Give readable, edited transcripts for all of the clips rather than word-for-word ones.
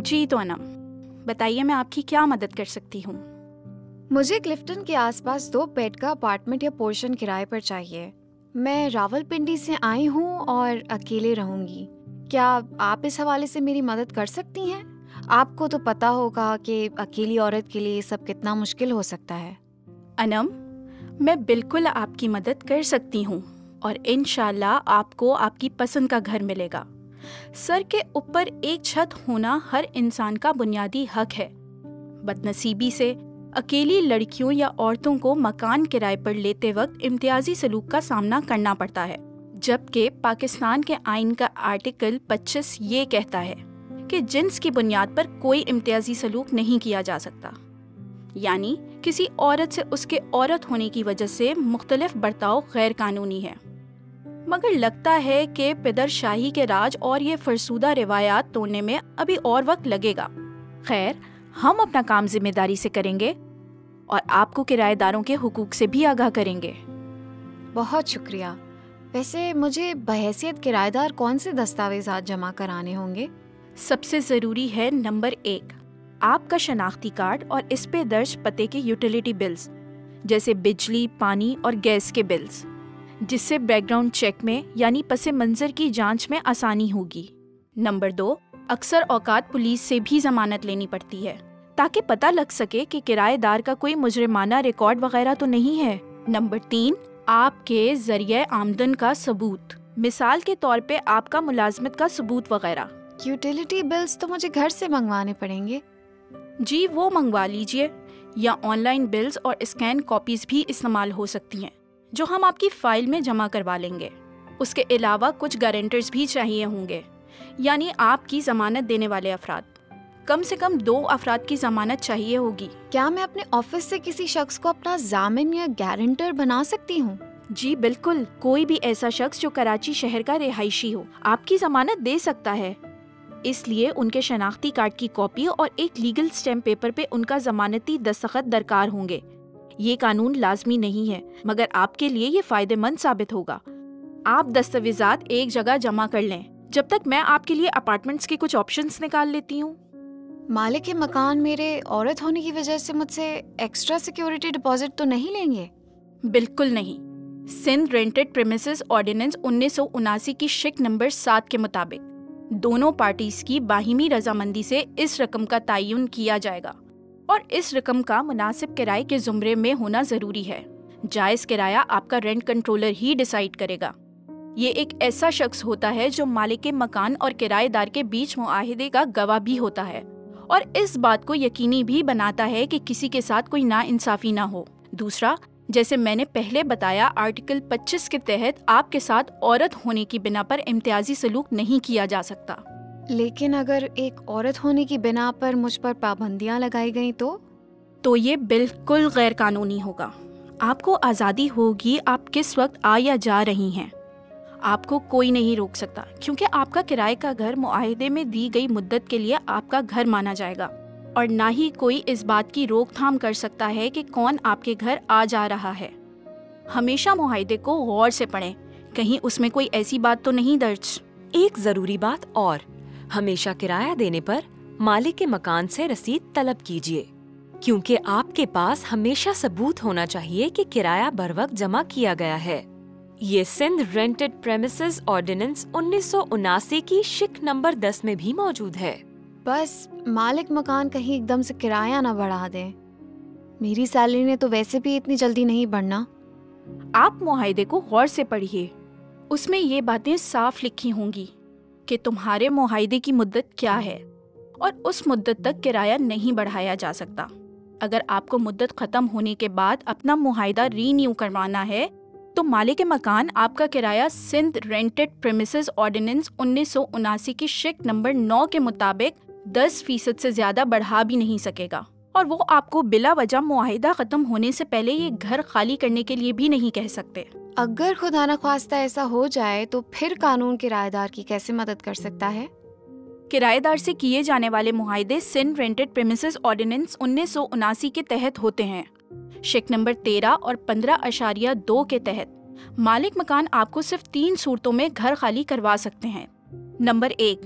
جی تو انم، بتائیے میں آپ کی کیا مدد کر سکتی ہوں؟ مجھے کلفٹن کے آس پاس 2 بیڈ کا اپارٹمنٹ یا پورشن کرائے پر چاہیے. میں راولپنڈی سے آئی ہوں اور اکیلے رہوں گی. کیا آپ اس حوالے سے میری مدد کر سکتی ہیں؟ آپ کو تو پتہ ہوگا کہ اکیلی عورت کے لیے یہ سب کتنا مشکل ہو سکتا ہے. انم، میں بالکل آپ کی مدد کر سکتی ہوں اور انشاءاللہ آپ کو آپ کی پسند کا گھر ملے گا. سر کے اوپر ایک چھت ہونا ہر انسان کا بنیادی حق ہے. بدنصیبی سے اکیلی لڑکیوں یا عورتوں کو مکان کرائے پر لیتے وقت امتیازی سلوک کا سامنا کرنا پڑتا ہے، جبکہ پاکستان کے آئین کا آرٹیکل 25 یہ کہتا ہے کہ جنس کی بنیاد پر کوئی امتیازی سلوک نہیں کیا جا سکتا، یعنی کسی عورت سے اس کے عورت ہونے کی وجہ سے مختلف برتاؤ غیر قانونی ہے. مگر لگتا ہے کہ پدر شاہی کے راج اور یہ فرسودہ روایات توڑنے میں ابھی اور وقت لگے گا. خیر، ہم اپنا کام ذمہ داری سے کریں گے اور آپ کو کرایہ داروں کے حقوق سے بھی آگاہ کریں گے. بہت شکریہ. ویسے مجھے بحیثیت کرایہ دار کون سے دستاویزات جمع کرانے ہوں گے؟ سب سے ضروری ہے نمبر 1، آپ کا شناختی کارڈ اور اس پہ درج پتے کے یوٹیلیٹی بلز جیسے بجلی، پانی اور گیس کے بلز، جس سے بیک گراؤنڈ چیک میں یعنی پس منظر کی جانچ میں آسانی ہوگی. نمبر 2، اکثر اوقات پولیس سے بھی ضمانت لینی پڑتی ہے تاکہ پتہ لگ سکے کہ کرایہ دار کا کوئی مجرمانہ ریکارڈ وغیرہ تو نہیں ہے. نمبر 3، آپ کے ذریعہ آمدن کا ثبوت، مثال کے طور پہ آپ کا ملازمت کا ثبوت وغیرہ. یوٹیلیٹی بلز تو مجھے گھر سے منگوانے پڑیں گے. جی وہ منگوا لیجئے، یا آن لائن بلز اور اسکین کاپیز بھی استعمال ہو سکتی ہیں جو ہم آپ کی فائل میں جمع کروا لیں گے. اس کے علاوہ کچھ گارنٹرز بھی چاہیے ہوں گے، یعنی آپ کی ضمانت دینے والے افراد. کم سے کم 2 افراد کی ضمانت چاہیے ہوگی. کیا میں اپنے آفس سے کسی شخص کو اپنا ضامن یا گارنٹر بنا سکتی ہوں؟ جی بالکل، کوئی بھی ایسا شخص جو کراچی شہر کا رہائشی ہو آپ کی ضمانت دے سکتا ہے. اس لیے ان کے شناختی کارڈ کی کاپی اور ایک لیگل سٹیمپ پیپر پہ ان کا ضمانتی دستخط درکار ہوں گے. یہ قانون لازمی نہیں ہے مگر آپ کے لیے یہ فائدہ مند ثابت ہوگا. آپ دستاویزات ایک جگہ جمع کر لیں جب تک میں آپ کے لیے اپارٹمنٹس کے کچھ آپشنز نکال لیتی ہوں. مالک مکان میرے عورت ہونے کی وجہ سے مجھ سے ایکسٹرا سیکیورٹی ڈپازٹ تو نہیں لیں گے؟ بالکل نہیں. سندھ رینٹڈ پریمیسز آرڈیننس 1979 کی شک نمبر 7 کے مطابق دونوں پارٹیز کی باہمی رضامندی سے اس رقم کا تعین کیا جائے گا اور اس رقم کا مناسب کرائے کے زمرے میں ہونا ضروری ہے. جائز کرایہ آپ کا رینٹ کنٹرولر ہی ڈیسائیڈ کرے گا. یہ ایک ایسا شخص ہوتا ہے جو مالک مکان اور کرایہ دار کے بیچ معاہدے کا گواہ بھی ہوتا ہے اور اس بات کو یقینی بھی بناتا ہے کہ کسی کے ساتھ کوئی ناانصافی نہ ہو. دوسرا، جیسے میں نے پہلے بتایا، آرٹیکل 25 کے تحت آپ کے ساتھ عورت ہونے کی بنا پر امتیازی سلوک نہیں کیا جا سکتا. لیکن اگر ایک عورت ہونے کی بنا پر مجھ پر پابندیاں لگائی گئیں تو یہ بالکل غیر قانونی ہوگا. آپ کو آزادی ہوگی آپ کس وقت آ یا جا رہی ہیں. آپ کو کوئی نہیں روک سکتا کیونکہ آپ کا کرائے کا گھر معاہدے میں دی گئی مدت کے لیے آپ کا گھر مانا جائے گا، اور نہ ہی کوئی اس بات کی روک تھام کر سکتا ہے کہ کون آپ کے گھر آ جا رہا ہے. ہمیشہ معاہدے کو غور سے پڑھیں، کہیں اس میں کوئی ایسی بات تو نہیں درج. ایک ضروری بات اور، ہمیشہ کرایہ دینے پر مالک کے مکان سے رسید طلب کیجیے، کیونکہ آپ کے پاس ہمیشہ ثبوت ہونا چاہیے کہ کرایہ بر وقت جمع کیا گیا ہے. یہ سندھ رینٹڈ پریمیسز آرڈیننس 1979 کی شک نمبر 10 میں بھی موجود ہے. بس مالک مکان کہیں ایک دم سے کرایہ نہ بڑھا دیں. میری سیلری نے تو ویسے بھی اتنی جلدی نہیں بڑھنا. آپ معاہدے کو غور سے پڑھیے، اس میں یہ باتیں صاف لکھی ہوں گی کہ تمہارے معاہدے کی مدت کیا ہے اور اس مدت تک کرایہ نہیں بڑھایا جا سکتا. اگر آپ کو مدت ختم ہونے کے بعد اپنا معاہدہ رینیو کروانا ہے تو مالک مکان آپ کا کرایہ سندھ رینٹڈ پریمیسز آرڈیننس 1979 کی شک نمبر 9 کے مطابق 10% سے زیادہ بڑھا بھی نہیں سکے گا، اور وہ آپ کو بلا وجہ معاہدہ ختم ہونے سے پہلے یہ گھر خالی کرنے کے لیے بھی نہیں کہہ سکتے. اگر خدا نخواستہ ایسا ہو جائے تو پھر قانون کرایہ دار کی کیسے مدد کر سکتا ہے؟ کرایہ دار سے کیے جانے والے معاہدے سندھ رینٹڈ پریمیسز آرڈیننس 1979 کے تحت ہوتے ہیں. شک نمبر 13 اور 15.2 کے تحت مالک مکان آپ کو صرف 3 صورتوں میں گھر خالی کروا سکتے ہیں. نمبر 1،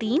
3,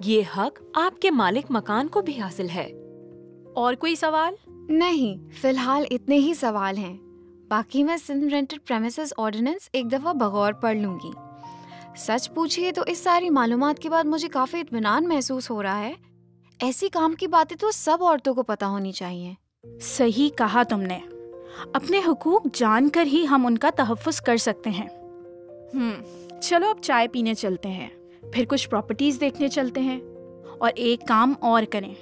یہ حق آپ کے مالک مکان کو بھی حاصل ہے۔ اور کوئی سوال؟ نہیں، فی الحال اتنے ہی سوال ہیں، باقی میں سندھ رینٹڈ پریمیسز آرڈیننس ایک دفعہ بغور پڑھ لوں گی۔ سچ پوچھیے تو اس ساری معلومات کے بعد مجھے کافی اطمینان محسوس ہو رہا ہے۔ ایسی کام کی باتیں تو سب عورتوں کو پتہ ہونی چاہیے۔ صحیح کہا تم نے، اپنے حقوق جان کر ہی ہم ان کا تحفظ کر سکتے ہیں۔ چلو اب چائے پینے چلتے ہیں، پھر کچھ پراپرٹیز دیکھنے چلتے ہیں، اور ایک کام اور کریں،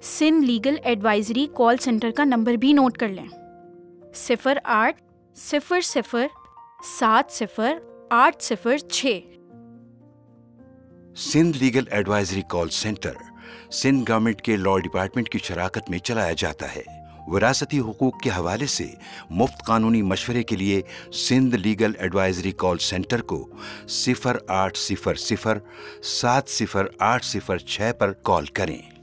Sindh legal advisory call centre کا نمبر بھی نوٹ کر لیں، 0800-70-806۔ Sindh legal advisory call centre Sindh government کے لاء ڈپارٹمنٹ کی شراکت میں چلایا جاتا ہے۔ وراثتی حقوق کے حوالے سے مفت قانونی مشورے کے لیے Sindh legal advisory call centre کو 0800-70-806 پر کال کریں۔